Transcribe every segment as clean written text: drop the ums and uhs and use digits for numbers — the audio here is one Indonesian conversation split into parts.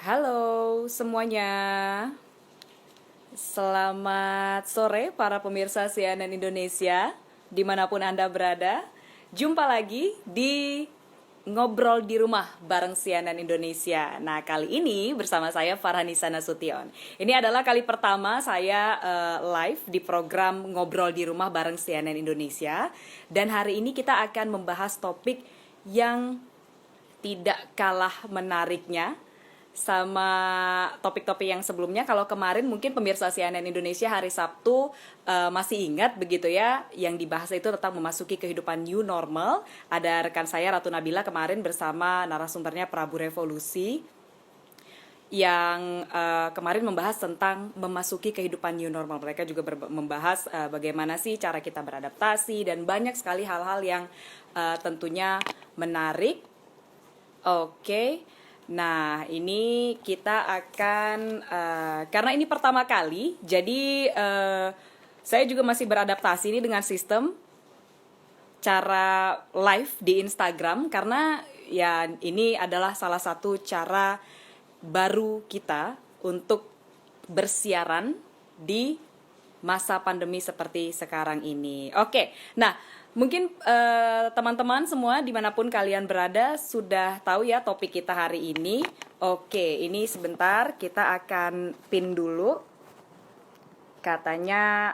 Halo semuanya, selamat sore para pemirsa CNN Indonesia, dimanapun Anda berada. Jumpa lagi di Ngobrol di Rumah bareng CNN Indonesia. Nah, kali ini bersama saya Farhanisa Nasution. Ini adalah kali pertama saya live di program Ngobrol di Rumah bareng CNN Indonesia. Dan hari ini kita akan membahas topik yang tidak kalah menariknya sama topik-topik yang sebelumnya. Kalau kemarin mungkin pemirsa CNN Indonesia hari Sabtu masih ingat begitu ya, yang dibahas itu tentang memasuki kehidupan new normal. Ada rekan saya Ratu Nabila kemarin bersama narasumbernya Prabu Revolusi yang kemarin membahas tentang memasuki kehidupan new normal. Mereka juga membahas bagaimana sih cara kita beradaptasi dan banyak sekali hal-hal yang tentunya menarik. Oke, nah ini kita akan karena ini pertama kali, jadi saya juga masih beradaptasi ini dengan sistem cara live di Instagram karena ya ini adalah salah satu cara baru kita untuk bersiaran di masa pandemi seperti sekarang ini. Oke, nah mungkin teman-teman semua dimanapun kalian berada sudah tahu ya topik kita hari ini. Oke, ini sebentar kita akan pin dulu. Katanya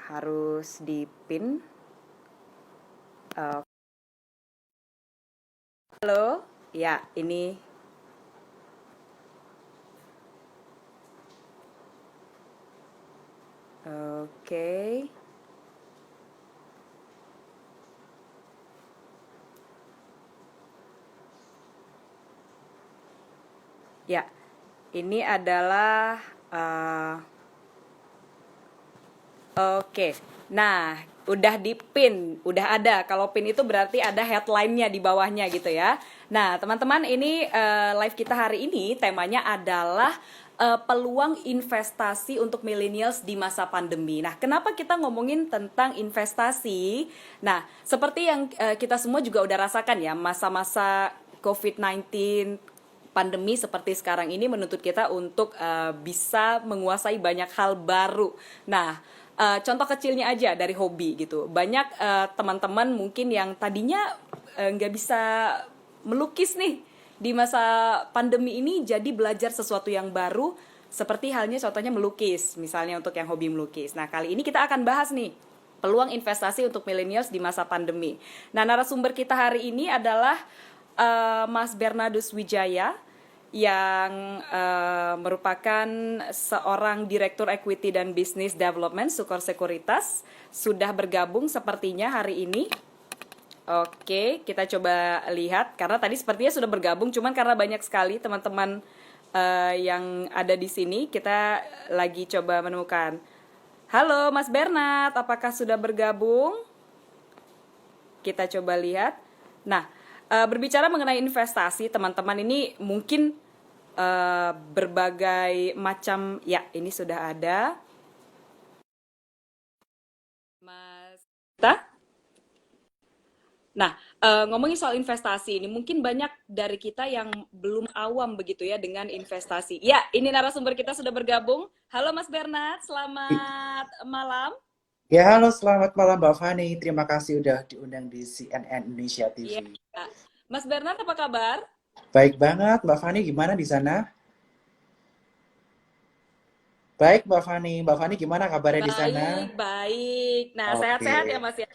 harus dipin. Halo, ya ini. Oke. Ya, ini adalah oke. Nah, udah dipin, udah ada. Kalau pin itu berarti ada headline-nya di bawahnya gitu ya. Nah, teman-teman, ini live kita hari ini temanya adalah peluang investasi untuk millennials di masa pandemi. Nah, kenapa kita ngomongin tentang investasi? Nah, seperti yang kita semua juga udah rasakan ya, masa-masa COVID-19 pandemi seperti sekarang ini menuntut kita untuk bisa menguasai banyak hal baru. Nah, contoh kecilnya aja dari hobi gitu. Banyak teman-teman mungkin yang tadinya nggak bisa melukis nih di masa pandemi ini, jadi belajar sesuatu yang baru seperti halnya contohnya melukis, misalnya untuk yang hobi melukis. Nah, kali ini kita akan bahas nih peluang investasi untuk millennials di masa pandemi. Nah, narasumber kita hari ini adalah Mas Bernardus Wijaya yang merupakan seorang Direktur Equity dan Business Development Sukor Sekuritas, sudah bergabung sepertinya hari ini. Oke, kita coba lihat karena tadi sepertinya sudah bergabung, cuman karena banyak sekali teman-teman yang ada di sini, kita lagi coba menemukan. Halo Mas Bernard, apakah sudah bergabung? Kita coba lihat. Nah, berbicara mengenai investasi, teman-teman, ini mungkin berbagai macam, ya ini sudah ada. Mas kita. Nah, ngomongin soal investasi ini, mungkin banyak dari kita yang belum awam begitu ya dengan investasi. Ya, ini narasumber kita sudah bergabung. Halo Mas Bernard, selamat malam. Ya, halo, selamat malam Mbak Fani. Terima kasih udah diundang di CNN Indonesia TV. Iya, Mas Bernard apa kabar? Baik banget, Mbak Fani gimana di sana? Baik, Mbak Fani. Mbak Fani gimana kabarnya di sana? Baik, baik. Nah, sehat-sehat ya Oke, Mas ya?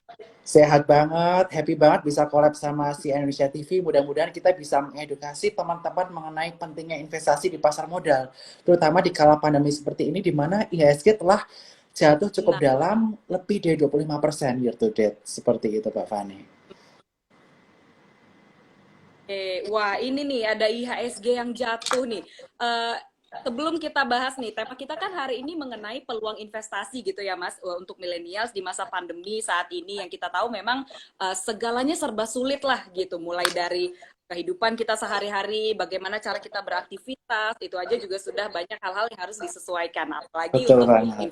sehat banget, happy banget bisa collab sama CNN Indonesia TV. Mudah-mudahan kita bisa mengedukasi teman-teman mengenai pentingnya investasi di pasar modal, terutama di kala pandemi seperti ini di mana IHSG telah jatuh cukup Nah, dalam lebih dari 25% year to date. Seperti itu, Mbak Fani. wah ini nih ada IHSG yang jatuh nih. Eh, Sebelum kita bahas nih, tema kita kan hari ini mengenai peluang investasi gitu ya Mas, untuk millennials di masa pandemi saat ini yang kita tahu memang segalanya serba sulit lah gitu, mulai dari kehidupan kita sehari-hari, bagaimana cara kita beraktivitas, itu aja juga sudah banyak hal-hal yang harus disesuaikan, apalagi Betul untuk banget.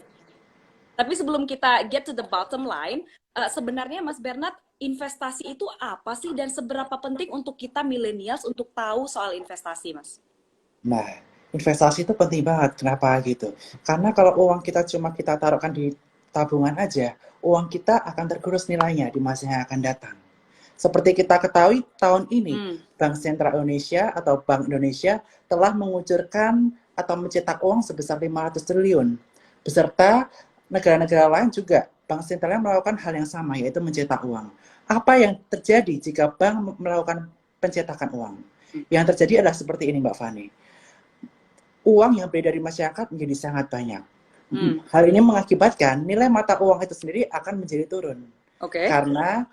tapi sebelum kita get to the bottom line, sebenarnya Mas Bernard, investasi itu apa sih dan seberapa penting untuk kita millennials untuk tahu soal investasi, Mas? Nah, investasi itu penting banget. Kenapa gitu? Karena kalau uang kita cuma kita taruhkan di tabungan aja, uang kita akan tergerus nilainya di masa yang akan datang. Seperti kita ketahui, tahun ini Hmm. Bank Sentral Indonesia atau Bank Indonesia telah mengucurkan atau mencetak uang sebesar 500 triliun. Beserta negara-negara lain juga, Bank Sentralnya melakukan hal yang sama, yaitu mencetak uang. Apa yang terjadi jika bank melakukan pencetakan uang? Yang terjadi adalah seperti ini, Mbak Fani. Uang yang beredar di masyarakat menjadi sangat banyak. Hmm. Hal ini mengakibatkan nilai mata uang itu sendiri akan menjadi turun. Oke. Karena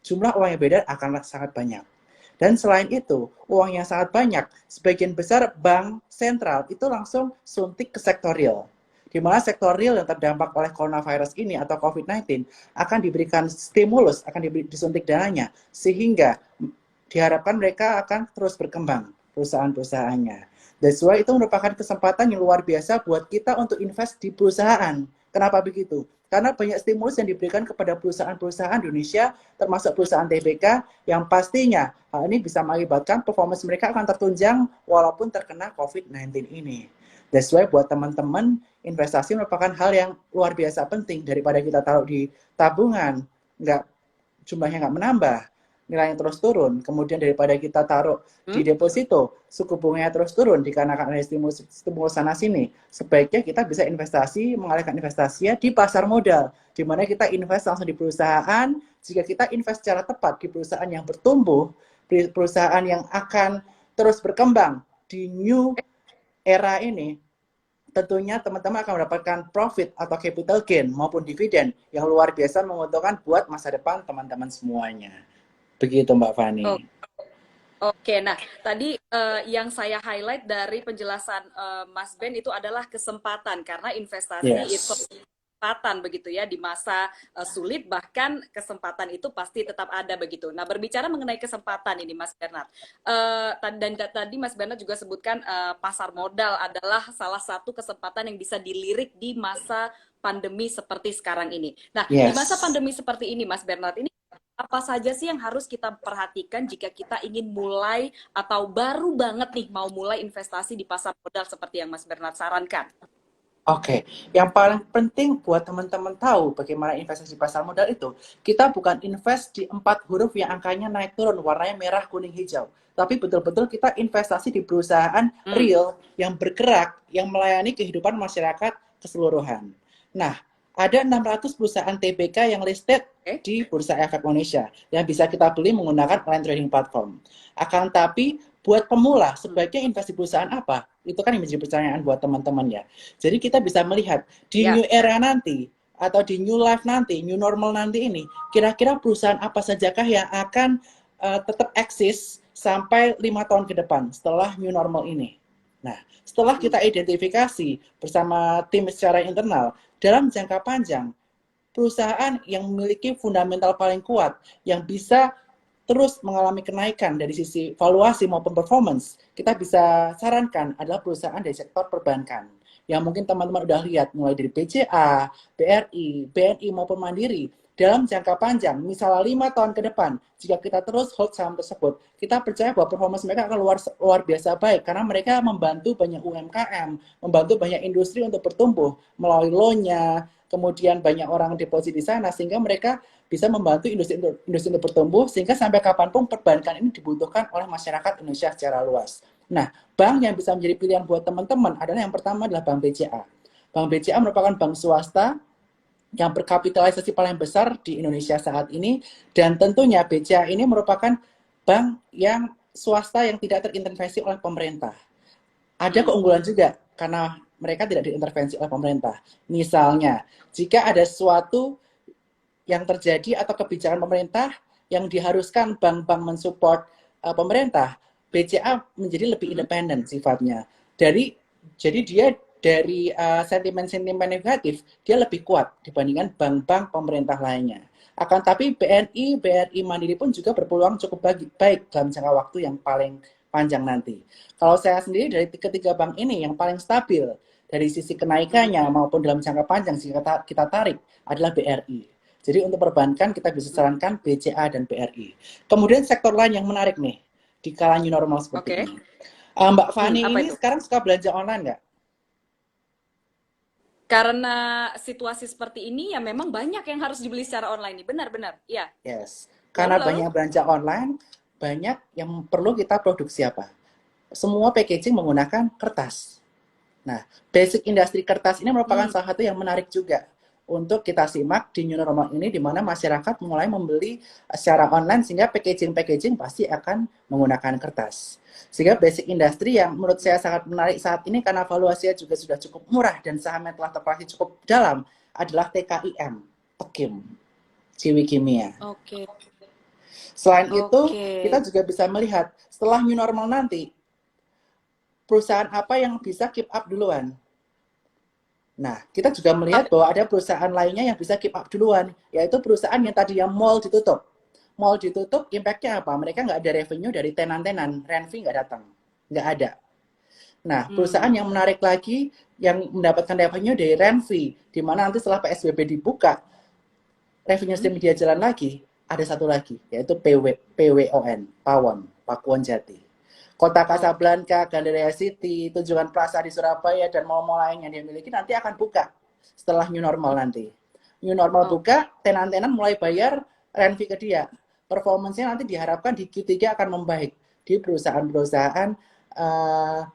jumlah uang yang beredar akan sangat banyak. Dan selain itu, uang yang sangat banyak, sebagian besar bank sentral itu langsung suntik ke sektor real. Di mana sektor real yang terdampak oleh coronavirus ini atau COVID-19 akan diberikan stimulus, akan disuntik dananya, sehingga diharapkan mereka akan terus berkembang perusahaan-perusahaannya. That's why itu merupakan kesempatan yang luar biasa buat kita untuk invest di perusahaan. Kenapa begitu? Karena banyak stimulus yang diberikan kepada perusahaan-perusahaan Indonesia, termasuk perusahaan TBK, yang pastinya hal ini bisa mengakibatkan performance mereka akan tertunjang walaupun terkena COVID-19 ini. That's why buat teman-teman, investasi merupakan hal yang luar biasa penting daripada kita taruh di tabungan, nggak jumlahnya nggak menambah, nilainya terus turun. Kemudian daripada kita taruh di Hmm? deposito, suku bunganya terus turun dikarenakan ada stimulus sana sini. Sebaiknya kita bisa investasi, mengalihkan investasinya di pasar modal, di mana kita invest langsung di perusahaan. Jika kita invest secara tepat di perusahaan yang bertumbuh, di perusahaan yang akan terus berkembang di new era ini, tentunya teman-teman akan mendapatkan profit atau capital gain maupun dividen yang luar biasa menguntungkan buat masa depan teman-teman semuanya. Begitu Mbak Fani. Oh, oke. Nah, tadi yang saya highlight dari penjelasan Mas Ben itu adalah kesempatan karena investasi itu Yes. kesempatan begitu ya di masa sulit, bahkan kesempatan itu pasti tetap ada begitu. Nah, berbicara mengenai kesempatan ini Mas Bernard, dan tadi Mas Bernard juga sebutkan pasar modal adalah salah satu kesempatan yang bisa dilirik di masa pandemi seperti sekarang ini. Nah, di masa Yes. pandemi seperti ini Mas Bernard, ini apa saja sih yang harus kita perhatikan jika kita ingin mulai atau baru banget nih mau mulai investasi di pasar modal seperti yang Mas Bernard sarankan? Oke, yang paling penting buat teman-teman tahu bagaimana investasi pasar modal itu, kita bukan invest di 4 huruf yang angkanya naik turun, warnanya merah, kuning, hijau. Tapi betul-betul kita investasi di perusahaan Hmm. real yang bergerak, yang melayani kehidupan masyarakat keseluruhan. Nah, ada 600 perusahaan TBK yang listed Oke. di Bursa Efek Indonesia yang bisa kita beli menggunakan online trading platform. Akan tapi buat pemula, Hmm. sebaiknya investasi perusahaan apa? Itu kan yang menjadi pertanyaan buat teman-teman ya. Jadi kita bisa melihat di Ya. new era nanti atau di new life nanti, new normal nanti ini, kira-kira perusahaan apa sajakah yang akan tetap eksis sampai 5 tahun ke depan setelah new normal ini. Nah, setelah Hmm. kita identifikasi bersama tim secara internal, dalam jangka panjang, perusahaan yang memiliki fundamental paling kuat, yang bisa terus mengalami kenaikan dari sisi valuasi maupun performance, kita bisa sarankan adalah perusahaan dari sektor perbankan. Yang mungkin teman-teman udah lihat, mulai dari BCA, BRI, BNI maupun Mandiri, dalam jangka panjang, misalnya 5 tahun ke depan, jika kita terus hold saham tersebut, kita percaya bahwa performance mereka akan luar biasa baik, karena mereka membantu banyak UMKM, membantu banyak industri untuk bertumbuh, melalui loan-nya, kemudian banyak orang deposit di sana, sehingga mereka bisa membantu industri untuk bertumbuh, sehingga sampai kapanpun perbankan ini dibutuhkan oleh masyarakat Indonesia secara luas. Nah, bank yang bisa menjadi pilihan buat teman-teman adalah yang pertama adalah Bank BCA. Bank BCA merupakan bank swasta yang berkapitalisasi paling besar di Indonesia saat ini, dan tentunya BCA ini merupakan bank yang swasta yang tidak terintervensi oleh pemerintah. Ada Hmm. keunggulan juga karena mereka tidak diintervensi oleh pemerintah. Misalnya, jika ada sesuatu yang terjadi atau kebijakan pemerintah yang diharuskan bank-bank mensupport pemerintah, BCA menjadi lebih Hmm. independen sifatnya. Jadi dia dari sentimen-sentimen negatif, dia lebih kuat dibandingkan bank-bank pemerintah lainnya. Akan tapi BNI, BRI, Mandiri pun juga berpeluang cukup baik dalam jangka waktu yang paling panjang nanti. Kalau saya sendiri dari ketiga bank ini yang paling stabil dari sisi Hmm. kenaikannya maupun dalam jangka panjang jika kita tarik adalah BRI. Jadi untuk perbankan kita bisa Hmm. sarankan BCA dan BRI. Kemudian sektor lain yang menarik nih di kala new normal seperti Oke. ini. Mbak Fani Apa ini itu? sekarang suka belanja online nggak? Karena situasi seperti ini ya memang banyak yang harus dibeli secara online nih. Benar-benar. Iya. Yes. Lalu Karena lalu? banyak belanja online, banyak yang perlu kita produksi apa? Semua packaging menggunakan kertas. Nah, basic industri kertas ini merupakan Hmm, salah satu yang menarik juga untuk kita simak di new normal ini, di mana masyarakat mulai membeli secara online sehingga packaging-packaging pasti akan menggunakan kertas. Sehingga basic industri yang menurut saya sangat menarik saat ini karena valuasinya juga sudah cukup murah dan sahamnya telah terkoreksi cukup dalam adalah TKIM, Tekim, Ciwi Kimia. oke. Selain itu, Oke. kita juga bisa melihat setelah new normal nanti, perusahaan apa yang bisa keep up duluan. Nah, kita juga melihat Apa? bahwa ada perusahaan lainnya yang bisa keep up duluan, yaitu perusahaan yang tadi yang mall ditutup. Mall ditutup, impact-nya apa? Mereka nggak ada revenue dari tenan-tenan, rent fee nggak datang. Nggak ada. Nah, perusahaan Hmm. yang menarik lagi, yang mendapatkan revenue dari rent fee, di mana nanti setelah PSBB dibuka, revenue Hmm. stream dia jalan lagi, ada satu lagi, yaitu PWON, Pawon, Pakuwon Jati. Kota Oke. Casablanca, Gandaria City, Tunjungan Plaza di Surabaya, dan mall-mall lain yang dia miliki nanti akan buka setelah new normal nanti. New normal Oke. buka, tenan-tenan mulai bayar rent fee ke dia. Performance-nya nanti diharapkan di Q3 akan membaik di perusahaan-perusahaan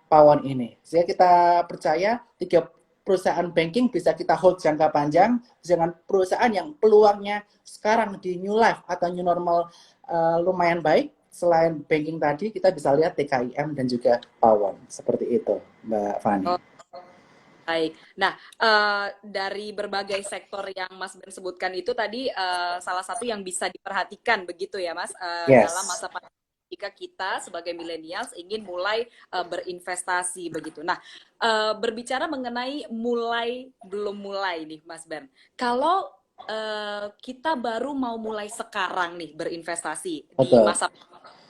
Pawon ini. Sehingga kita percaya tiga perusahaan banking bisa kita hold jangka panjang dengan perusahaan yang peluangnya sekarang di new life atau new normal lumayan baik. Selain banking tadi, kita bisa lihat TKIM dan juga Pawon. Seperti itu, Mbak Fani. Oh, baik. Nah, dari berbagai sektor yang Mas Ben sebutkan itu tadi salah satu yang bisa diperhatikan begitu ya, Mas, dalam Yes, masa pandemi jika kita sebagai millennials ingin mulai berinvestasi begitu. Nah, berbicara mengenai mulai belum mulai nih, Mas Ben. Kalau kita baru mau mulai sekarang nih berinvestasi di betul. masa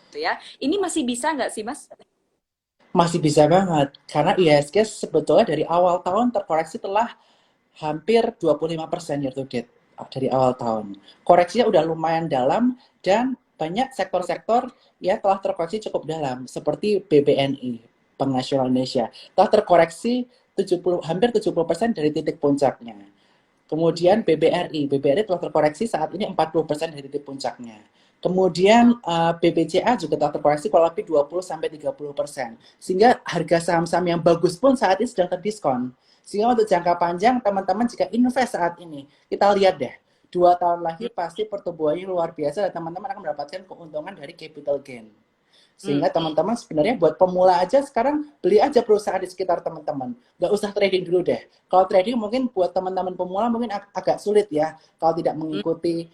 itu ya, ini masih bisa nggak sih, Mas? Masih bisa banget. Karena IHSG sebetulnya dari awal tahun terkoreksi telah hampir 25% year to date dari awal tahun. Koreksinya udah lumayan dalam dan banyak Oke. sektor-sektor ya telah terkoreksi cukup dalam seperti BBNI, Bank Nasional Indonesia, telah terkoreksi 70 hampir 70% dari titik puncaknya. Kemudian Oke. BBRI telah terkoreksi saat ini 40% dari titik puncaknya. Kemudian BBCA juga telah terkoreksi kurang lebih 20-30%. Sehingga harga saham-saham yang bagus pun saat ini sedang terdiskon. Sehingga untuk jangka panjang, teman-teman jika invest saat ini, kita lihat deh, 2 tahun lagi pasti pertumbuhannya luar biasa dan teman-teman akan mendapatkan keuntungan dari capital gain. Hmm. Sehingga teman-teman sebenarnya buat pemula aja sekarang beli aja perusahaan di sekitar teman-teman. Nggak usah trading dulu deh. Kalau trading mungkin buat teman-teman pemula mungkin agak sulit ya. Kalau tidak Hmm. mengikuti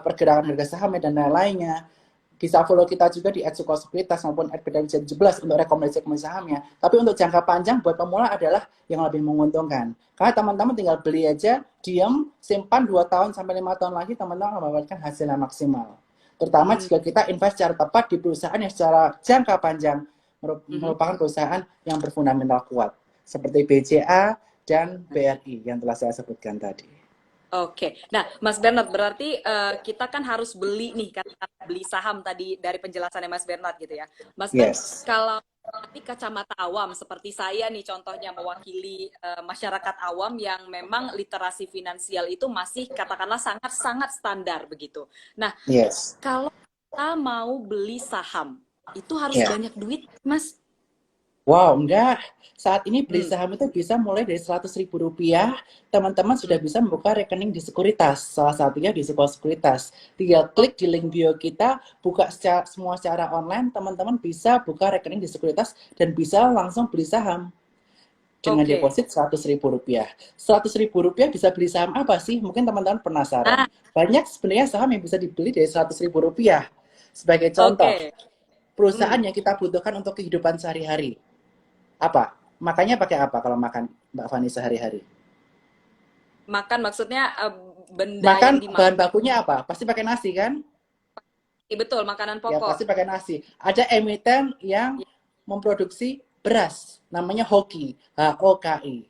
pergerakan harga saham dan lain-lainnya. Bisa follow kita juga di @sukosekuritas maupun @bdn17 untuk rekomendasi sahamnya. Tapi untuk jangka panjang buat pemula adalah yang lebih menguntungkan. Karena teman-teman tinggal beli aja, diam, simpan 2 tahun sampai 5 tahun lagi teman-teman akan mendapatkan hasil yang maksimal. Terutama Hmm. jika kita invest secara tepat di perusahaan yang secara jangka panjang Mhm. merupakan perusahaan yang berfundamental kuat. Seperti BCA dan BRI yang telah saya sebutkan tadi. Oke. Nah, Mas Bernard, berarti kita kan harus beli nih, kan beli saham tadi dari penjelasannya Mas Bernard gitu ya. Mas Ben, Yes. kalau dari kacamata awam seperti saya nih contohnya mewakili masyarakat awam yang memang literasi finansial itu masih katakanlah sangat-sangat standar begitu. Nah, Yes. kalau kita mau beli saham, itu harus Ya. banyak duit, Mas. Wow, enggak. Saat ini beli Hmm. saham itu bisa mulai dari Rp100.000. Teman-teman sudah Hmm. bisa membuka rekening di Sekuritas. Salah satunya di Sekolah Sekuritas. Tinggal Oh, klik di link bio kita, buka semua secara online. Teman-teman bisa buka rekening di Sekuritas dan bisa langsung beli saham dengan oke. deposit Rp100.000. Rp100.000 bisa beli saham apa sih? Mungkin teman-teman penasaran. Ah, Banyak sebenarnya saham yang bisa dibeli dari Rp100.000. Sebagai contoh, oke. perusahaan Hmm. yang kita butuhkan untuk kehidupan sehari-hari. Apa? Makannya pakai apa kalau makan Mbak Fani sehari-hari? Makan maksudnya benda Makan yang bahan dimakan. bakunya apa? Pasti pakai nasi kan? Iya, betul, makanan Ya pokok. pasti pakai nasi. Ada emiten yang Ya, memproduksi beras, namanya Hoki, HOKI.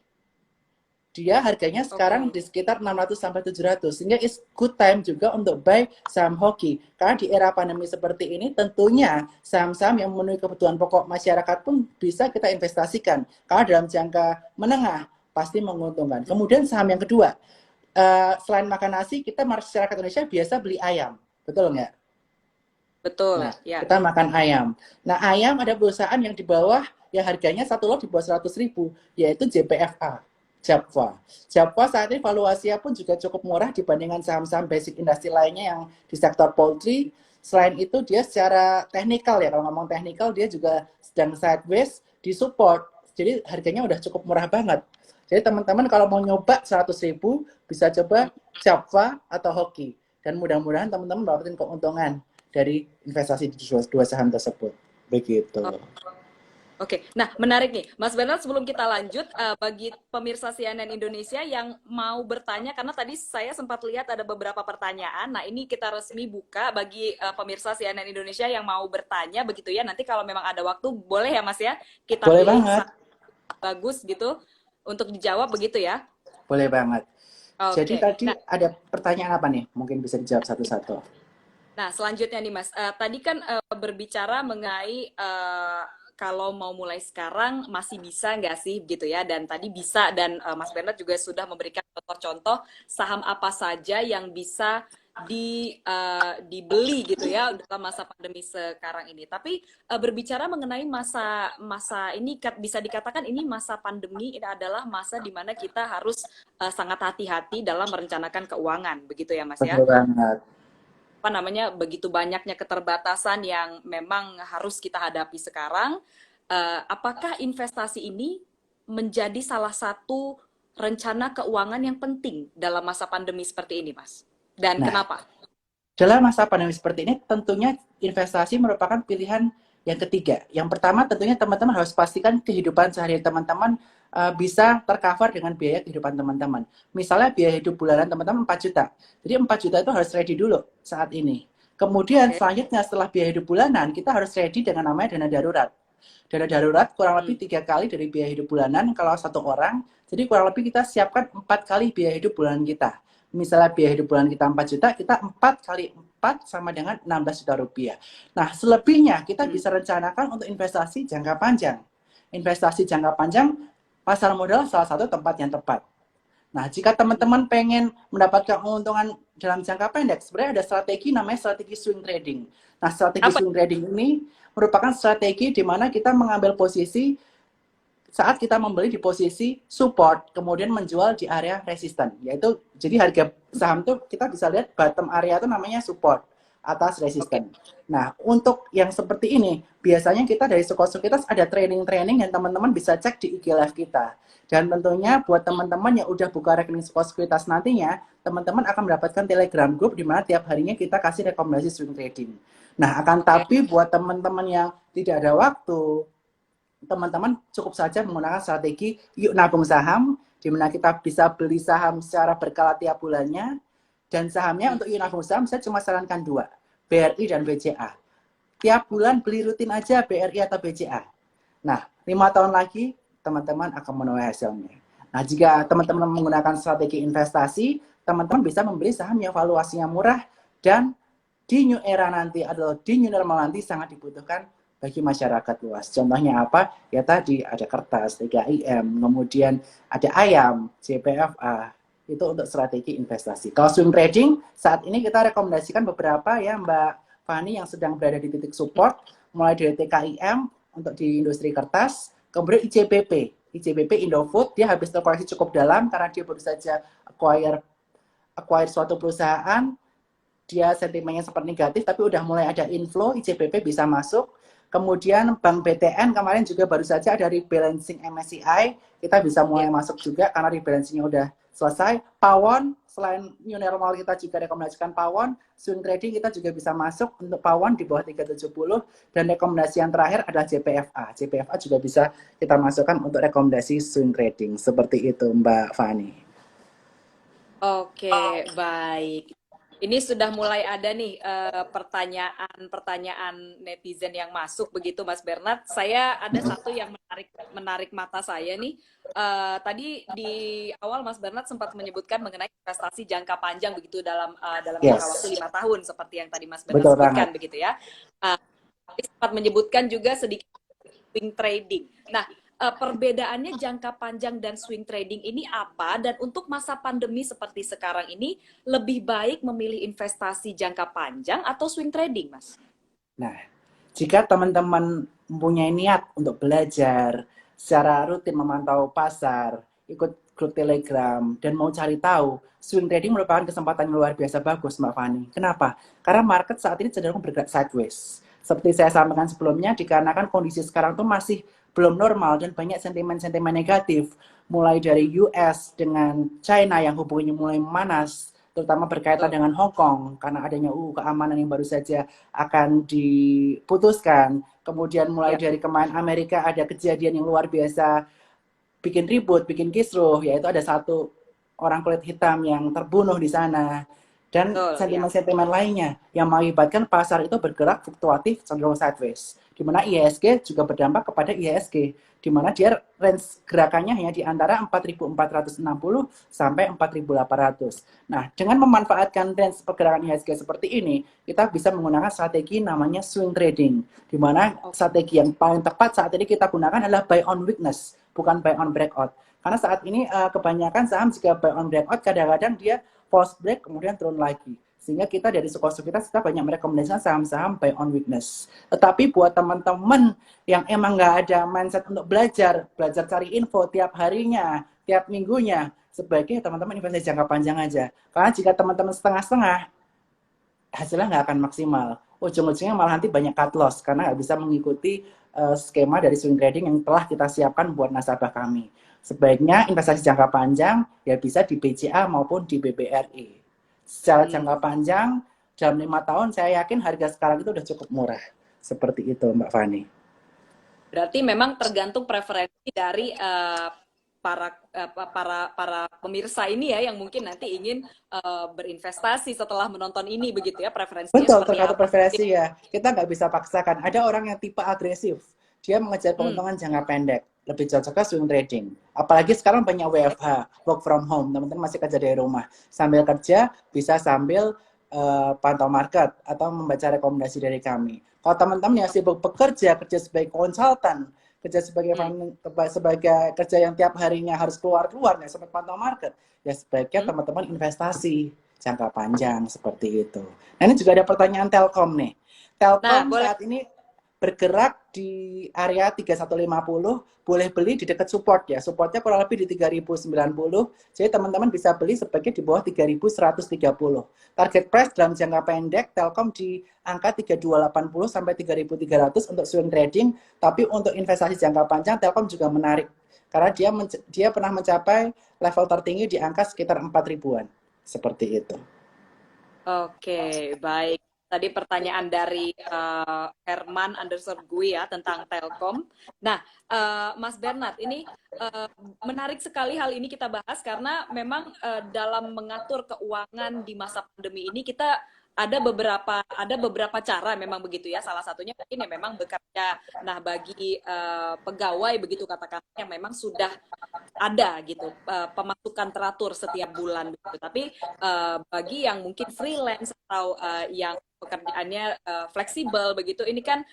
dia harganya sekarang Oke. di sekitar 600 sampai 700, sehingga it's good time juga untuk buy saham hoki. Karena di era pandemi seperti ini tentunya saham-saham yang memenuhi kebutuhan pokok masyarakat pun bisa kita investasikan. Karena dalam jangka menengah pasti menguntungkan. Kemudian saham yang kedua, selain makan nasi, kita masyarakat Indonesia biasa beli ayam, betul nggak? Betul, Nah, ya. kita makan ayam. Nah, ayam ada perusahaan yang di bawah, ya harganya satu lot di bawah 100.000, yaitu JPFA, Japfa. Japfa saat ini valuasinya pun juga cukup murah dibandingkan saham-saham basic industri lainnya yang di sektor poultry. Selain itu, dia secara teknikal ya, kalau ngomong teknikal, dia juga sedang sideways, di support. Jadi harganya udah cukup murah banget. Jadi teman-teman kalau mau nyoba 100.000, bisa coba Japfa atau Hoki. Dan mudah-mudahan teman-teman dapatin keuntungan dari investasi di dua saham tersebut. Begitu. Oke, nah menarik nih, Mas Bernard. Sebelum kita lanjut, bagi pemirsa CNN Indonesia yang mau bertanya, karena tadi saya sempat lihat ada beberapa pertanyaan. Nah, ini kita resmi buka bagi pemirsa CNN Indonesia yang mau bertanya, begitu ya. Nanti kalau memang ada waktu, boleh ya Mas ya, kita Boleh pilih banget. satu bagus gitu untuk dijawab, begitu ya. Boleh banget. Jadi Oke, tadi nah, ada pertanyaan apa nih? Mungkin bisa dijawab satu-satu. nah, selanjutnya nih Mas, tadi kan berbicara mengenai kalau mau mulai sekarang masih bisa nggak sih gitu ya, dan tadi bisa, dan Mas Bernard juga sudah memberikan contoh-contoh saham apa saja yang bisa dibeli gitu ya dalam masa pandemi sekarang ini. Tapi berbicara mengenai masa masa ini, bisa dikatakan ini masa pandemi ini adalah masa di mana kita harus sangat hati-hati dalam merencanakan keuangan, begitu ya Mas ya. Betul banget. Apa namanya, begitu banyaknya keterbatasan yang memang harus kita hadapi sekarang. Apakah investasi ini menjadi salah satu rencana keuangan yang penting dalam masa pandemi seperti ini, Mas? Dan Nah, kenapa? dalam masa pandemi seperti ini, tentunya investasi merupakan pilihan yang ketiga. Yang pertama, tentunya teman-teman harus pastikan kehidupan sehari teman-teman bisa tercover dengan biaya kehidupan teman-teman. Misalnya biaya hidup bulanan teman-teman 4 juta. Jadi 4 juta itu harus ready dulu saat ini. Kemudian Oke. selanjutnya setelah biaya hidup bulanan, kita harus ready dengan namanya dana darurat. Dana darurat kurang Hmm. lebih 3 kali dari biaya hidup bulanan kalau satu orang. Jadi kurang lebih kita siapkan 4 kali biaya hidup bulanan kita. Misalnya biaya hidup bulan kita 4 juta, kita 4 kali 4 sama dengan 16 juta rupiah. Nah, selebihnya kita Hmm. bisa rencanakan untuk investasi jangka panjang. Investasi jangka panjang, pasar modal salah satu tempat yang tepat. Nah, jika teman-teman pengen mendapatkan keuntungan dalam jangka pendek, sebenarnya ada strategi namanya strategi swing trading. Nah, strategi Apa? swing trading ini merupakan strategi di mana kita mengambil posisi saat kita membeli di posisi support, kemudian menjual di area resisten, yaitu jadi harga saham tuh kita bisa lihat bottom area itu namanya support, atas Oke. resisten. Nah, untuk yang seperti ini, biasanya kita dari Sekuritas ada training-training yang teman-teman bisa cek di IG Live kita. Dan Hmm. tentunya buat teman-teman yang udah buka rekening Sekuritas nantinya, teman-teman akan mendapatkan Telegram group di mana tiap harinya kita kasih rekomendasi swing trading. Nah, akan Oke. tapi buat teman-teman yang tidak ada waktu, teman-teman cukup saja menggunakan strategi yuk nabung saham, di mana kita bisa beli saham secara berkala tiap bulannya, dan sahamnya Hmm. untuk yuk nabung saham saya cuma sarankan dua, BRI dan BCA. Tiap bulan beli rutin aja BRI atau BCA. Nah, 5 tahun lagi teman-teman akan menuai hasilnya. Nah, jika teman-teman menggunakan strategi investasi, teman-teman bisa membeli saham yang valuasinya murah dan di new era nanti atau di new normal nanti sangat dibutuhkan bagi masyarakat luas. Contohnya apa? Ya tadi ada kertas, 3IM, kemudian ada ayam, JPFA, itu untuk strategi investasi. Kalau swing trading, saat ini kita rekomendasikan beberapa ya Mbak Fani yang sedang berada di titik support, mulai dari TKIM untuk di industri kertas, kemudian ICBP, ICBP Indofood, dia habis terkoreksi cukup dalam karena dia baru saja acquire suatu perusahaan, dia sentimennya sempat negatif, tapi udah mulai ada inflow, ICBP bisa masuk. Kemudian Bank BTN kemarin juga baru saja ada rebalancing MSCI, kita bisa Ya. mulai masuk juga karena rebalancingnya udah selesai. Pawon, selain new normal kita juga rekomendasikan Pawon, swing trading kita juga bisa masuk untuk Pawon di bawah 370, dan rekomendasi yang terakhir adalah JPFA. JPFA juga bisa kita masukkan untuk rekomendasi swing trading. Seperti itu Mbak Fani. Oke, baik. Ini sudah mulai ada nih pertanyaan-pertanyaan netizen yang masuk begitu Mas Bernard. Saya ada satu yang menarik menarik mata saya nih. Tadi di awal Mas Bernard sempat menyebutkan mengenai investasi jangka panjang begitu dalam jangka waktu Yes, 5 tahun seperti yang tadi Mas Bernard betul banget. sebutkan begitu ya. Uh, Sempat menyebutkan juga sedikit swing trading. Nah, perbedaannya jangka panjang dan swing trading ini apa? Dan untuk masa pandemi seperti sekarang ini, lebih baik memilih investasi jangka panjang atau swing trading, Mas? Nah, jika teman-teman mempunyai niat untuk belajar secara rutin memantau pasar, ikut grup Telegram, dan mau cari tahu, swing trading merupakan kesempatan yang luar biasa bagus, Mbak Fani. Kenapa? Karena market saat ini cenderung bergerak sideways. Seperti saya sampaikan sebelumnya, dikarenakan kondisi sekarang tuh masih belum normal dan banyak sentimen-sentimen negatif, mulai dari US dengan China yang hubungannya mulai memanas, terutama berkaitan Betul. dengan Hong Kong, karena adanya keamanan yang baru saja akan diputuskan. Kemudian mulai Ya, dari kemarin Amerika ada kejadian yang luar biasa, bikin ribut, bikin kisruh, yaitu ada satu orang kulit hitam yang terbunuh di sana. Dan betul, ya. sentimen-sentimen lainnya yang mengakibatkan pasar itu bergerak fluktuatif cenderung sideways. Di mana IHSG juga berdampak kepada IHSG, di mana dia range gerakannya hanya di antara 4.460 sampai 4.800. Nah, dengan memanfaatkan range pergerakan IHSG seperti ini, kita bisa menggunakan strategi namanya swing trading, di mana Oh, strategi yang paling tepat saat ini kita gunakan adalah buy on weakness, bukan buy on breakout. Karena saat ini kebanyakan saham jika buy on breakout kadang-kadang dia false break kemudian turun lagi. Sehingga kita dari sekuritas kita banyak merekomendasikan saham-saham buy on weakness. Tetapi buat teman-teman yang emang nggak ada mindset untuk belajar cari info tiap harinya, tiap minggunya, sebaiknya teman-teman investasi jangka panjang aja. Karena jika teman-teman setengah-setengah, hasilnya nggak akan maksimal. Ujung-ujungnya malah nanti banyak cut loss karena nggak bisa mengikuti skema dari swing trading yang telah kita siapkan buat nasabah kami. Sebaiknya investasi jangka panjang ya bisa di BCA maupun di BBRI. Secara jangka hmm. panjang dalam 5 tahun saya yakin harga sekarang itu udah cukup murah. Seperti itu Mbak Fani. Berarti memang tergantung preferensi dari para pemirsa ini ya yang mungkin nanti ingin berinvestasi setelah menonton ini begitu ya preferensinya Betul, seperti tergantung apa. preferensi ya. Kita nggak bisa paksakan. Ada orang yang tipe agresif. Dia mengejar Hmm. keuntungan jangka pendek. Lebih cocoknya swing trading. Apalagi sekarang banyak WFH, work from home. Teman-teman masih kerja dari rumah. Sambil kerja, bisa sambil pantau market atau membaca rekomendasi dari kami. Kalau teman-teman yang sibuk bekerja, kerja sebagai konsultan, kerja sebagai Hmm. sebagai kerja yang tiap harinya harus keluar-keluar, nggak sempat pantau market, ya sebaiknya Hmm. teman-teman investasi jangka panjang seperti itu. Nah, ini juga ada pertanyaan Telkom nih. Nah, Telkom boleh. saat ini bergerak di area 3150, boleh beli di dekat support ya. Supportnya kurang lebih di 3090. Jadi teman-teman bisa beli sebagai di bawah 3130. Target price dalam jangka pendek Telkom di angka 3280 sampai 3300 untuk swing trading, tapi untuk investasi jangka panjang Telkom juga menarik karena dia pernah mencapai level tertinggi di angka sekitar 4 ribuan. Seperti itu. Oke, baik. Tadi pertanyaan dari Herman underscore gue ya tentang Telkom. Nah, Mas Bernard, ini menarik sekali hal ini kita bahas karena memang dalam mengatur keuangan di masa pandemi ini kita ada beberapa cara memang begitu ya. Salah satunya mungkin ya memang bekerja. Nah, bagi pegawai begitu katakan yang memang sudah ada gitu pemasukan teratur setiap bulan begitu. Tapi bagi yang mungkin freelance atau yang pekerjaannya fleksibel begitu, ini kan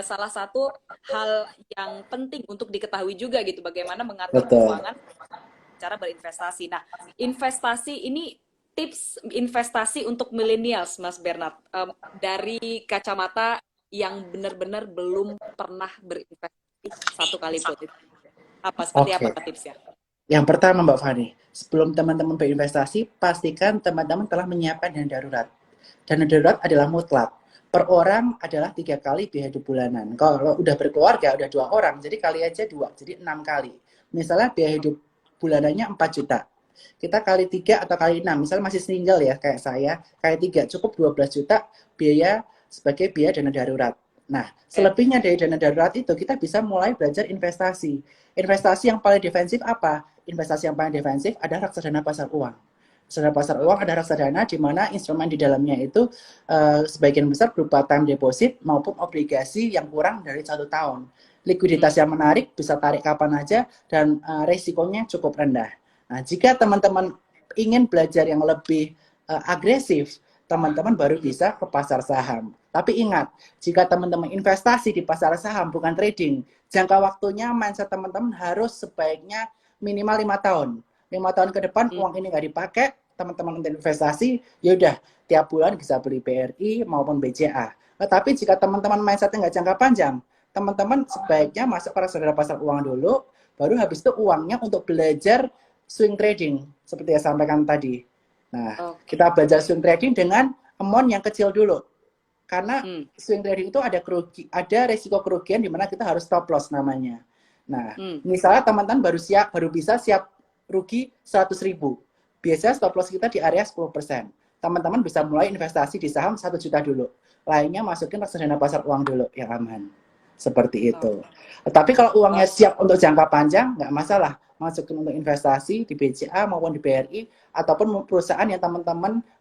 salah satu hal yang penting untuk diketahui juga gitu bagaimana mengatur Betul. keuangan cara berinvestasi. Nah, investasi ini tips investasi untuk millennials, Mas Bernard, dari kacamata yang benar-benar belum pernah berinvestasi satu kali pun. Seperti apa Oke. tipsnya? Yang pertama Mbak Fani, sebelum teman-teman berinvestasi, pastikan teman-teman telah menyiapkan dana darurat. Dana darurat adalah mutlak. Per orang adalah 3 kali biaya hidup bulanan. Kalau udah berkeluarga, udah 2 orang, jadi kali aja 2, jadi 6 kali. Misalnya biaya hidup bulanannya 4 juta. Kita kali 3 atau kali 6, misalnya masih single ya, kayak saya, kali 3, cukup 12 juta biaya sebagai biaya dana darurat. Nah, Ya. selebihnya dari dana darurat itu, kita bisa mulai belajar investasi. Investasi yang paling defensif apa? Investasi yang paling defensif adalah reksadana pasar uang. Reksadana pasar uang Oke. ada reksadana di mana instrumen di dalamnya itu sebagian besar berupa time deposit maupun obligasi yang kurang dari 1 tahun. Likuiditas yang menarik, bisa tarik kapan aja, dan resikonya cukup rendah. Nah, jika teman-teman ingin belajar yang lebih agresif, teman-teman baru bisa ke pasar saham. Tapi ingat, jika teman-teman investasi di pasar saham bukan trading, jangka waktunya mindset teman-teman harus sebaiknya minimal 5 tahun. 5 tahun ke depan Hmm. uang ini nggak dipakai, teman-teman untuk investasi, ya udah tiap bulan bisa beli BRI maupun BCA. Tetapi jika teman-teman mindsetnya nggak jangka panjang, teman-teman sebaiknya masuk ke reksadana pasar uang dulu, baru habis itu uangnya untuk belajar swing trading seperti yang sampaikan tadi. Nah, Oke. kita belajar swing trading dengan amount yang kecil dulu. Karena Hmm. swing trading itu ada resiko kerugian di mana kita harus stop loss namanya. Nah, Hmm. misalnya teman-teman baru bisa siap rugi 100.000. Biasanya stop loss kita di area 10%. Teman-teman bisa mulai investasi di saham 1 juta dulu. Lainnya masukin reksadana pasar uang dulu yang aman. Seperti itu. Tapi kalau uangnya siap untuk jangka panjang, nggak masalah. Masukin untuk investasi di BCA maupun di BRI ataupun perusahaan yang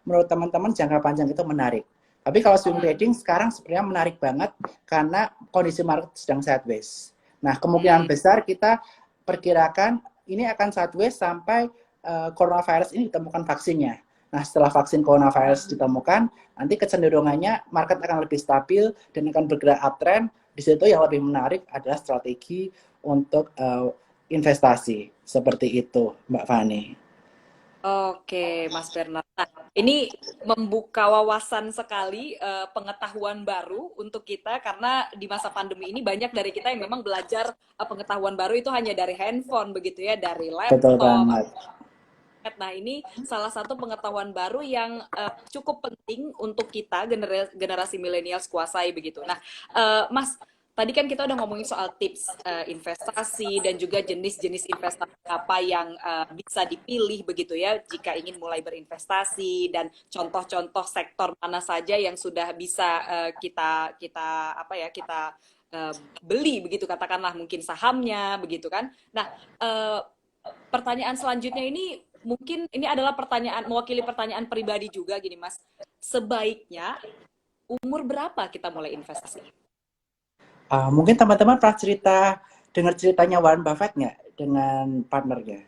menurut teman-teman jangka panjang itu menarik. Tapi kalau swing trading sekarang sebenarnya menarik banget karena kondisi market sedang sideways. Nah, kemungkinan Hmm. besar kita perkirakan ini akan sideways sampai coronavirus ini ditemukan vaksinnya. Nah, setelah vaksin coronavirus ditemukan, nanti kecenderungannya market akan lebih stabil dan akan bergerak uptrend. Di situ yang lebih menarik adalah strategi untuk investasi. Seperti itu, Mbak Fani. Oke, Mas Bernard. Nah, ini membuka wawasan sekali, pengetahuan baru untuk kita karena di masa pandemi ini banyak dari kita yang memang belajar pengetahuan baru itu hanya dari handphone begitu ya, dari Betul laptop. banget. Nah, ini salah satu pengetahuan baru yang cukup penting untuk kita generasi milenial kuasai begitu. Nah, Mas, tadi kan kita udah ngomongin soal tips investasi dan juga jenis-jenis investasi apa yang bisa dipilih begitu ya jika ingin mulai berinvestasi dan contoh-contoh sektor mana saja yang sudah bisa kita kita apa ya kita eh, beli begitu katakanlah mungkin sahamnya begitu kan. Nah, eh, pertanyaan selanjutnya ini mungkin ini adalah pertanyaan mewakili pertanyaan pribadi juga gini Mas. Sebaiknya umur berapa kita mulai investasi? Mungkin teman-teman pernah dengar ceritanya Warren Buffett nggak dengan partnernya?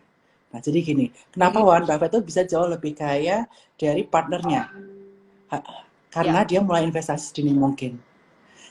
Nah, jadi gini, kenapa Mhm. Warren Buffett itu bisa jauh lebih kaya dari partnernya? Ya, Karena dia mulai investasi sedini mungkin.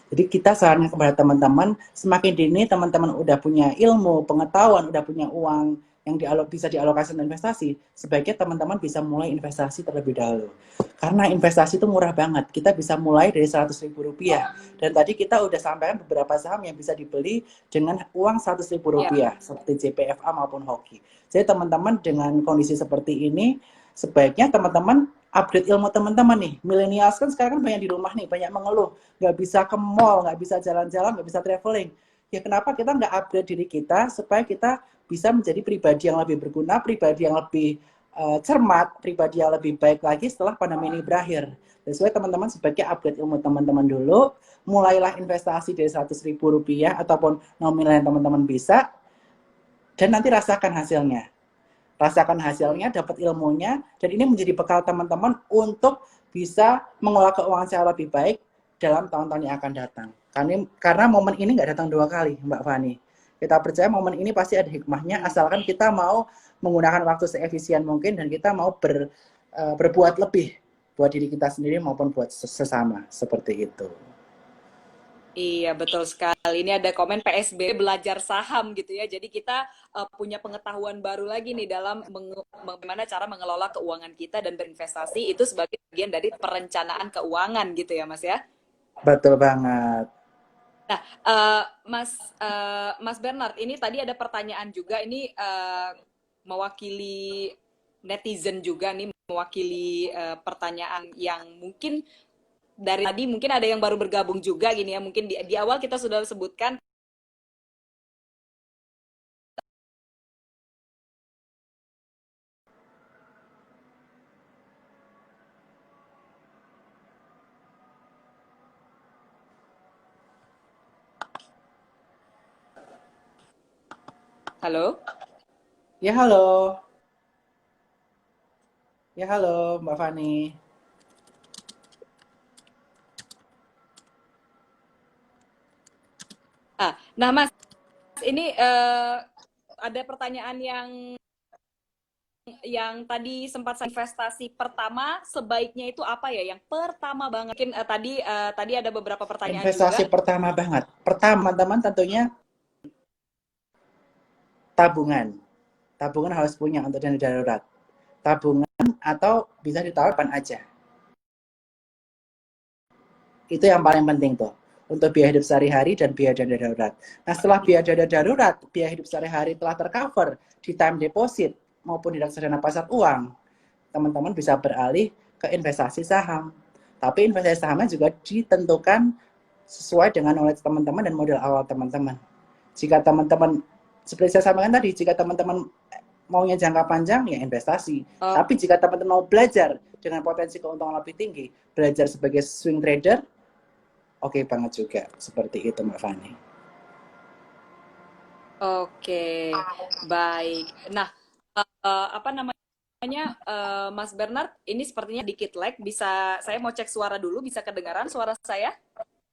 Jadi kita sarankan kepada teman-teman, semakin dini teman-teman udah punya ilmu, pengetahuan, udah punya uang yang bisa dialokasikan investasi, sebaiknya teman-teman bisa mulai investasi terlebih dahulu. Karena investasi itu murah banget. Kita bisa mulai dari 100.000 rupiah. Dan tadi kita udah sampaikan beberapa saham yang bisa dibeli dengan uang 100.000 ya. rupiah, seperti JPFA maupun Hoki. Jadi teman-teman dengan kondisi seperti ini, sebaiknya teman-teman upgrade ilmu teman-teman nih. Milenials kan sekarang kan banyak di rumah nih, banyak mengeluh nggak bisa ke mall, nggak bisa jalan-jalan, nggak bisa traveling. Ya kenapa kita nggak upgrade diri kita supaya kita bisa menjadi pribadi yang lebih berguna, pribadi yang lebih cermat, pribadi yang lebih baik lagi setelah pandemi ini berakhir. Dan supaya teman-teman sebaiknya upgrade ilmu teman-teman dulu, mulailah investasi dari 100.000 rupiah ataupun nominal yang teman-teman bisa, dan nanti rasakan hasilnya. Rasakan hasilnya, dapat ilmunya, dan ini menjadi bekal teman-teman untuk bisa mengelola keuangan secara lebih baik dalam tahun-tahun yang akan datang. Karena momen ini nggak datang 2 kali, Mbak Fani. Kita percaya momen ini pasti ada hikmahnya, asalkan kita mau menggunakan waktu seefisien mungkin dan kita mau berbuat lebih buat diri kita sendiri maupun buat sesama, seperti itu. Iya, betul sekali. Ini ada komen PSB belajar saham gitu ya. Jadi kita punya pengetahuan baru lagi nih dalam bagaimana cara mengelola keuangan kita dan berinvestasi itu sebagai bagian dari perencanaan keuangan gitu ya, Mas ya. Betul banget. Nah, Mas Bernard, ini tadi ada pertanyaan juga. Ini mewakili netizen juga nih, mewakili pertanyaan yang mungkin dari tadi mungkin ada yang baru bergabung juga gini ya. Mungkin di awal kita sudah sebutkan. Halo? Ya, halo. Ya, halo Mbak Fani. Nah Mas, ini ada pertanyaan yang tadi sempat saya investasi pertama sebaiknya itu apa ya? Yang pertama banget. Mungkin tadi ada beberapa pertanyaan juga. Investasi pertama banget. Pertama, teman tentunya tabungan. Tabungan harus punya untuk dana darurat. Tabungan atau bisa ditaruh kapan aja. Itu yang paling penting tuh. Untuk biaya hidup sehari-hari dan biaya dana darurat. Nah, setelah biaya dana darurat, biaya hidup sehari-hari telah tercover di time deposit maupun di reksadana pasar uang, teman-teman bisa beralih ke investasi saham. Tapi investasi sahamnya juga ditentukan sesuai dengan knowledge teman-teman dan modal awal teman-teman. Jika teman-teman, seperti saya sampaikan tadi, jika teman-teman maunya jangka panjang, ya investasi. Oh, Tapi jika teman-teman mau belajar dengan potensi keuntungan lebih tinggi, belajar sebagai swing trader, oke banget juga. Seperti itu, Mbak Fani. oke, baik. Nah, apa namanya, Mas Bernard? Ini sepertinya dikit lag. Saya mau cek suara dulu. Bisa kedengaran suara saya?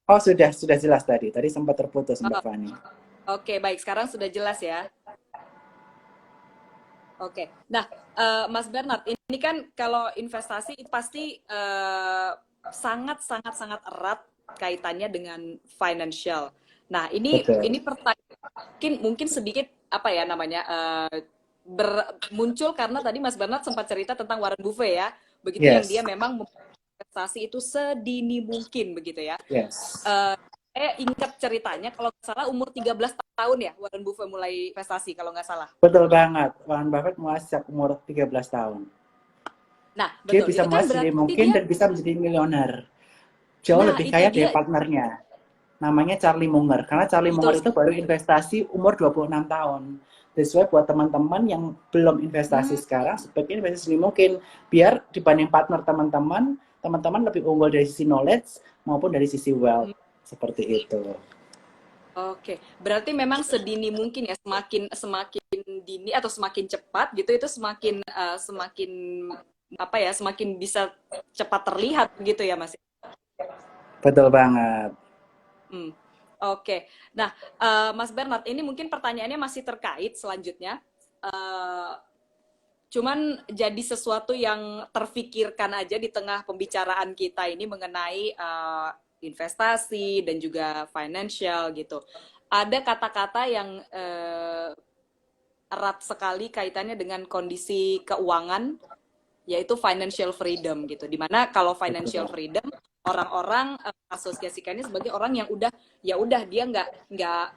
Oh, sudah jelas tadi. Tadi sempat terputus, Mbak Oh, Fani. oke, baik. Sekarang sudah jelas ya. Oke. Nah, Mas Bernard, ini kan kalau investasi itu pasti sangat sangat sangat erat kaitannya dengan financial. Nah, ini Betul. pertanyaan mungkin sedikit apa ya namanya muncul karena tadi Mas Bernard sempat cerita tentang Warren Buffett ya. Begitu yang dia Yes. memang investasi itu sedini mungkin begitu ya. Yes. Eh, saya ingat ceritanya kalau nggak salah umur 13 tahun ya Warren Buffett mulai investasi kalau nggak salah. Betul banget. Warren Buffett mulai sejak umur 13 tahun. Nah, Dia betul. bisa Itu kan mulai sedini berarti mungkin dia, dan bisa menjadi miliuner. Jauh nah lebih itu kaya dari dia, partnernya. Namanya Charlie Munger. Karena Charlie betul. Munger itu baru investasi umur 26 tahun. That's why buat teman-teman yang belum investasi Hmm, sekarang, sebaiknya investasi sedini mungkin. Biar dibanding partner teman-teman, teman-teman lebih unggul dari sisi knowledge maupun dari sisi wealth. Seperti itu. oke. Berarti memang sedini mungkin ya, semakin semakin dini atau semakin cepat gitu itu semakin semakin apa ya, semakin bisa cepat terlihat gitu ya, Mas. Betul banget. Hmm. Oke. Nah, Mas Bernard, ini mungkin pertanyaannya masih terkait selanjutnya. Eh, Cuman jadi sesuatu yang terfikirkan aja di tengah pembicaraan kita ini mengenai investasi dan juga financial gitu. Ada kata-kata yang erat sekali kaitannya dengan kondisi keuangan, yaitu financial freedom gitu. Dimana kalau financial Betul. freedom orang-orang asosiasikannya sebagai orang yang udah dia nggak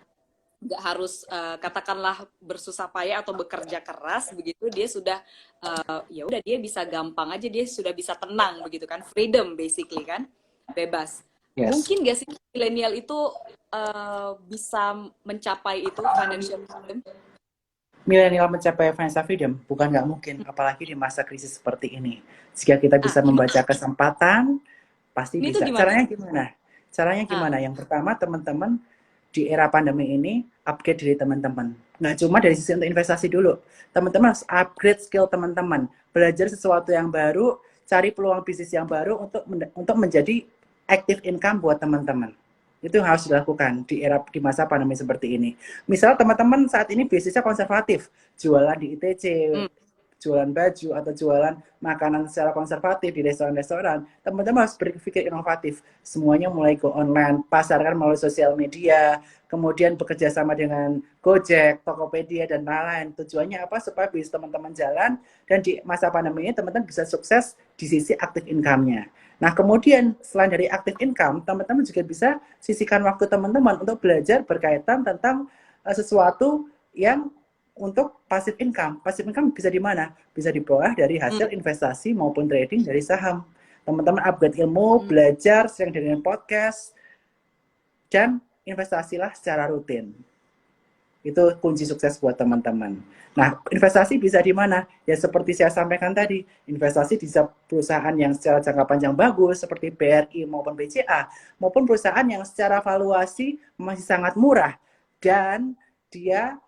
harus katakanlah bersusah payah atau bekerja keras begitu dia sudah ya udah dia bisa gampang aja dia sudah bisa tenang begitu kan freedom basically kan bebas Yes. mungkin gak sih milenial itu bisa mencapai itu financial freedom. Milenial mencapai financial freedom bukan nggak mungkin, apalagi di masa krisis seperti ini. Jika kita Ah, bisa ini membaca kesempatan, pasti ini tuh bisa. gimana? Caranya gimana? Caranya Ah, gimana? Yang pertama, teman-teman di era pandemi ini upgrade diri teman-teman. Nggak cuma dari sisi untuk investasi dulu. Teman-teman harus upgrade skill teman-teman. Belajar sesuatu yang baru, cari peluang bisnis yang baru untuk menjadi active income buat teman-teman. Itu yang harus dilakukan di masa pandemi seperti ini. Misal teman-teman saat ini bisnisnya konservatif, jualan di ITC, hmm, jualan baju atau jualan makanan secara konservatif di restoran-restoran, teman-teman harus berpikir inovatif. Semuanya mulai go online, pasarkan melalui sosial media, kemudian bekerja sama dengan Gojek, Tokopedia, dan lain-lain. Tujuannya apa? Supaya bisnis teman-teman jalan, dan di masa pandemi ini teman-teman bisa sukses di sisi aktif income-nya. Nah, kemudian selain dari aktif income, teman-teman juga bisa sisihkan waktu teman-teman untuk belajar berkaitan tentang sesuatu yang untuk passive income. Passive income bisa di mana? Bisa diperoleh dari hasil hmm, investasi maupun trading dari saham. Teman-teman upgrade ilmu, hmm. belajar, sering dengan podcast, dan investasilah secara rutin. Itu kunci sukses buat teman-teman. Nah, investasi bisa di mana? Ya seperti saya sampaikan tadi, investasi di perusahaan yang secara jangka panjang bagus seperti BRI maupun BCA, maupun perusahaan yang secara valuasi masih sangat murah dan dia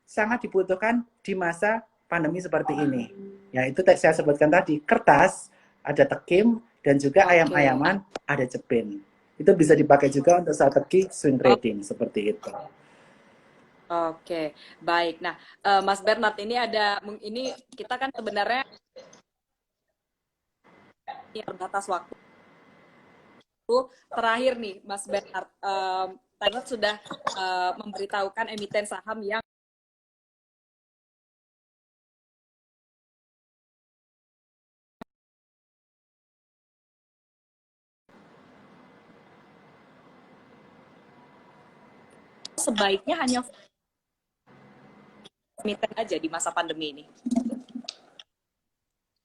sangat dibutuhkan di masa pandemi seperti ini. Ya itu saya sebutkan tadi, kertas, ada tekim, dan juga Oke. ayam-ayaman, ada cepin. Itu bisa dipakai juga untuk strategi swing Oh, trading, seperti itu. oke, baik. Nah, Mas Bernard ini ini kita kan sebenarnya terbatas waktu. Terakhir nih, Mas Bernard, Bernard sudah memberitahukan emiten saham yang sebaiknya hanya emiten aja di masa pandemi ini.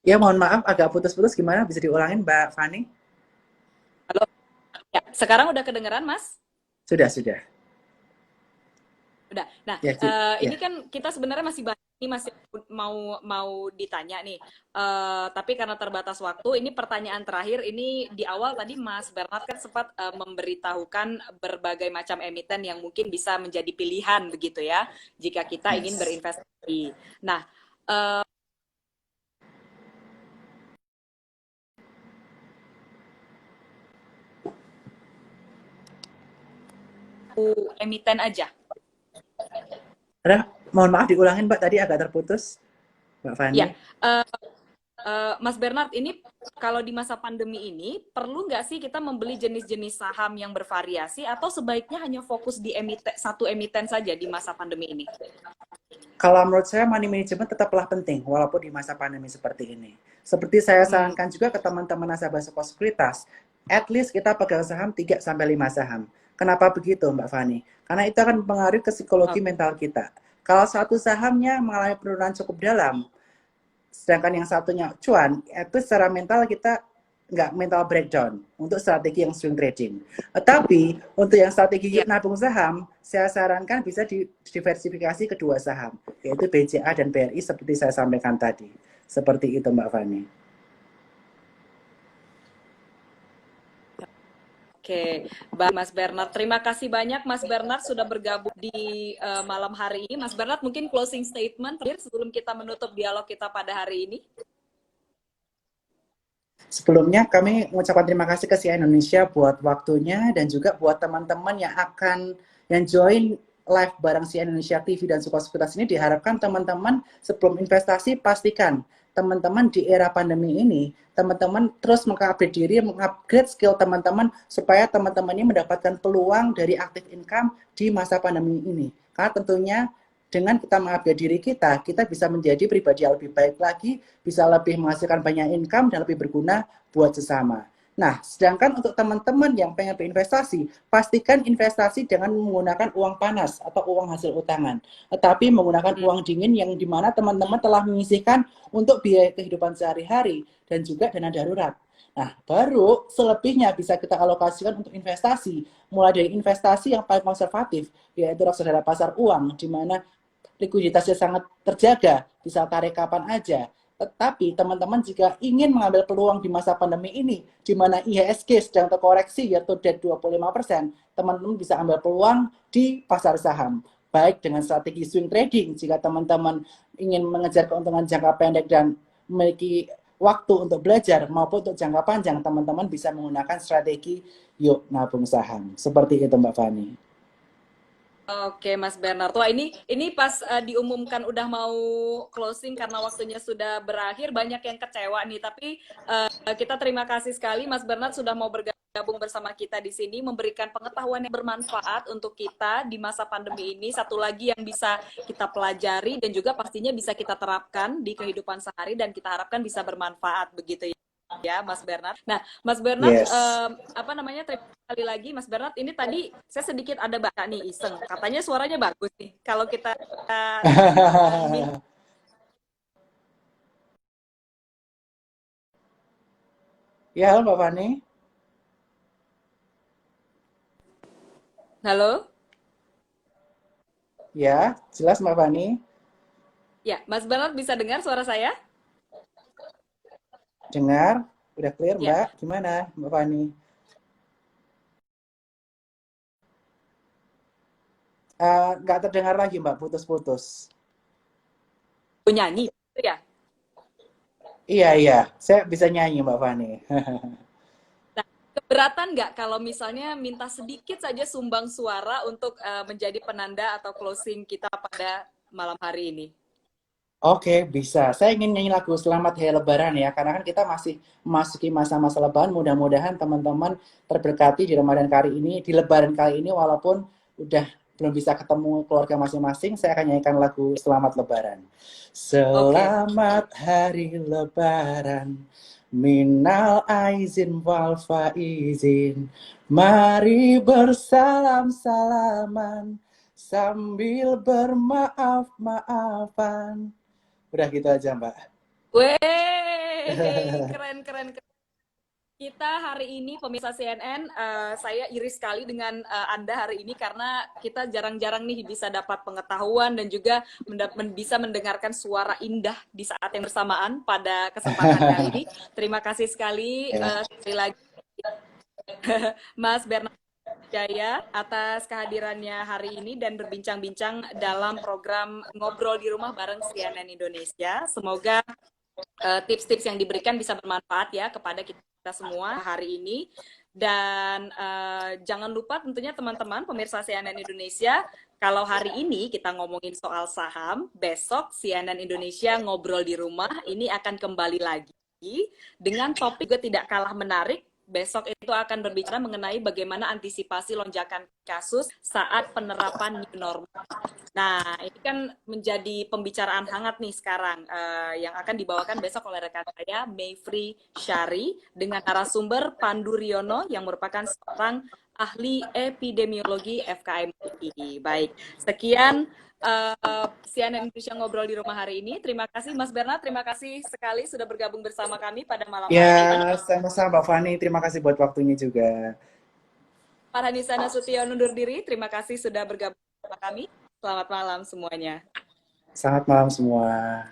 Ya mohon maaf, agak putus-putus, gimana? Bisa diulangin Mbak Fani? Halo, ya, sekarang udah kedengeran, Mas? Sudah, sudah. Udah. Nah, Ya, ini ya. kan kita sebenarnya masih banyak ini masih mau mau ditanya nih. Tapi karena terbatas waktu, ini pertanyaan terakhir. Ini di awal tadi Mas Bernard kan sempat memberitahukan berbagai macam emiten yang mungkin bisa menjadi pilihan begitu ya, jika kita ingin Yes. berinvestasi. Nah, emiten aja. Mohon maaf diulangin Mbak, tadi agak terputus Mbak Fani. Ya, Mas Bernard, ini kalau di masa pandemi ini perlu nggak sih kita membeli jenis-jenis saham yang bervariasi atau sebaiknya hanya fokus di satu emiten saja di masa pandemi ini? Kalau menurut saya money management tetaplah penting walaupun di masa pandemi seperti ini. Seperti saya Hmm, sarankan juga ke teman-teman nasabah sekuritas, at least kita pegang saham 3 sampai 5 saham. Kenapa begitu Mbak Fani? Karena itu akan mempengaruhi ke psikologi oke. mental kita. Kalau satu sahamnya mengalami penurunan cukup dalam, sedangkan yang satunya cuan, itu secara mental kita nggak mental breakdown untuk strategi yang swing trading. Tapi untuk yang strategi Ya, yuk nabung saham, saya sarankan bisa diversifikasi kedua saham, yaitu BCA dan BRI seperti saya sampaikan tadi. Seperti itu Mbak Fani. oke. Baik, Mas Bernard. Terima kasih banyak Mas Bernard sudah bergabung di malam hari ini. Mas Bernard, mungkin closing statement terakhir sebelum kita menutup dialog kita pada hari ini. Sebelumnya kami mengucapkan terima kasih ke CI Indonesia buat waktunya dan juga buat teman-teman yang join live bareng CI Indonesia TV dan Suka Sekuritas ini. Diharapkan teman-teman sebelum investasi pastikan teman-teman di era pandemi ini teman-teman terus mengupgrade diri, mengupgrade skill teman-teman supaya teman-teman ini mendapatkan peluang dari active income di masa pandemi ini. Karena tentunya dengan kita mengupgrade diri kita, kita bisa menjadi pribadi yang lebih baik lagi, bisa lebih menghasilkan banyak income dan lebih berguna buat sesama. Nah, sedangkan untuk teman-teman yang pengen berinvestasi, pastikan investasi dengan menggunakan uang panas atau uang hasil utangan, tetapi menggunakan Hmm, uang dingin yang dimana teman-teman telah menyisihkan untuk biaya kehidupan sehari-hari dan juga dana darurat. Nah, baru selebihnya bisa kita alokasikan untuk investasi, mulai dari investasi yang paling konservatif, yaitu reksadana pasar uang, di mana likuiditasnya sangat terjaga, bisa tarik kapan aja. Tetapi teman-teman jika ingin mengambil peluang di masa pandemi ini, di mana IHSG sedang terkoreksi yaitu dead 25%, teman-teman bisa ambil peluang di pasar saham. Baik dengan strategi swing trading, jika teman-teman ingin mengejar keuntungan jangka pendek dan memiliki waktu untuk belajar, maupun untuk jangka panjang, teman-teman bisa menggunakan strategi yuk nabung saham. Seperti itu Mbak Fani. Oke, Mas Bernard. Wah, ini pas diumumkan udah mau closing karena waktunya sudah berakhir, banyak yang kecewa nih. Tapi kita terima kasih sekali Mas Bernard sudah mau bergabung bersama kita di sini, memberikan pengetahuan yang bermanfaat untuk kita di masa pandemi ini. Satu lagi yang bisa kita pelajari dan juga pastinya bisa kita terapkan di kehidupan sehari dan kita harapkan bisa bermanfaat begitu ya, Mas Bernard. Nah, Mas Bernard, Yes. apa namanya? Terima kasih sekali lagi, Mas Bernard. Ini tadi saya sedikit ada baca nih iseng. Katanya suaranya bagus nih. Kalau kita min Ya, halo Mbak Fani. Halo? Ya, jelas Mbak Fani. Ya, Mas Bernard bisa dengar suara saya? Dengar? Udah clear Ya, Mbak? Gimana Mbak Fani? Nggak terdengar lagi Mbak, putus-putus. oh, nyanyi. ya? Iya, iya. Saya bisa nyanyi, Mbak Fani. Nah, keberatan nggak kalau misalnya minta sedikit saja sumbang suara untuk menjadi penanda atau closing kita pada malam hari ini? Oke, bisa. Saya ingin nyanyi lagu Selamat Hari Lebaran ya, karena kan kita masih memasuki masa-masa Lebaran. Mudah-mudahan teman-teman terberkati di Ramadan kali ini, di Lebaran kali ini, walaupun udah belum bisa ketemu keluarga masing-masing, saya akan nyanyikan lagu Selamat Lebaran. Oke. Selamat Hari Lebaran, minal aizin wal faizin, mari bersalam-salaman sambil bermaaf-maafan. Udah gitu aja, Mbak. Weh, keren, keren, keren. Kita hari ini pemirsa CNN, saya iri sekali dengan Anda hari ini karena kita jarang-jarang nih bisa dapat pengetahuan dan juga bisa mendengarkan suara indah di saat yang bersamaan pada kesempatan kali ini. Terima kasih sekali Ya. sekali lagi Mas Bernard Jaya atas kehadirannya hari ini dan berbincang-bincang dalam program Ngobrol di Rumah bareng CNN Indonesia. Semoga tips-tips yang diberikan bisa bermanfaat ya kepada kita semua hari ini. Dan jangan lupa tentunya teman-teman pemirsa CNN Indonesia, kalau hari ini kita ngomongin soal saham, besok CNN Indonesia ngobrol di rumah ini akan kembali lagi dengan topik juga tidak kalah menarik. Besok itu akan berbicara mengenai bagaimana antisipasi lonjakan kasus saat penerapan new normal. Nah, ini kan menjadi pembicaraan hangat nih sekarang yang akan dibawakan besok oleh rekan saya, Mayfrey Syari, dengan narasumber Pandu Riono yang merupakan seorang ahli epidemiologi FKM UI. Baik, sekian CNN Indonesia Ngobrol di Rumah hari ini. Terima kasih Mas Bernard, terima kasih sekali sudah bergabung bersama kami pada malam Ya, hari ini. sama-sama Mbak Fani. Terima kasih buat waktunya juga. Farhanisa Nasution undur diri, terima kasih sudah bergabung bersama kami. Selamat malam semuanya. Selamat malam semua.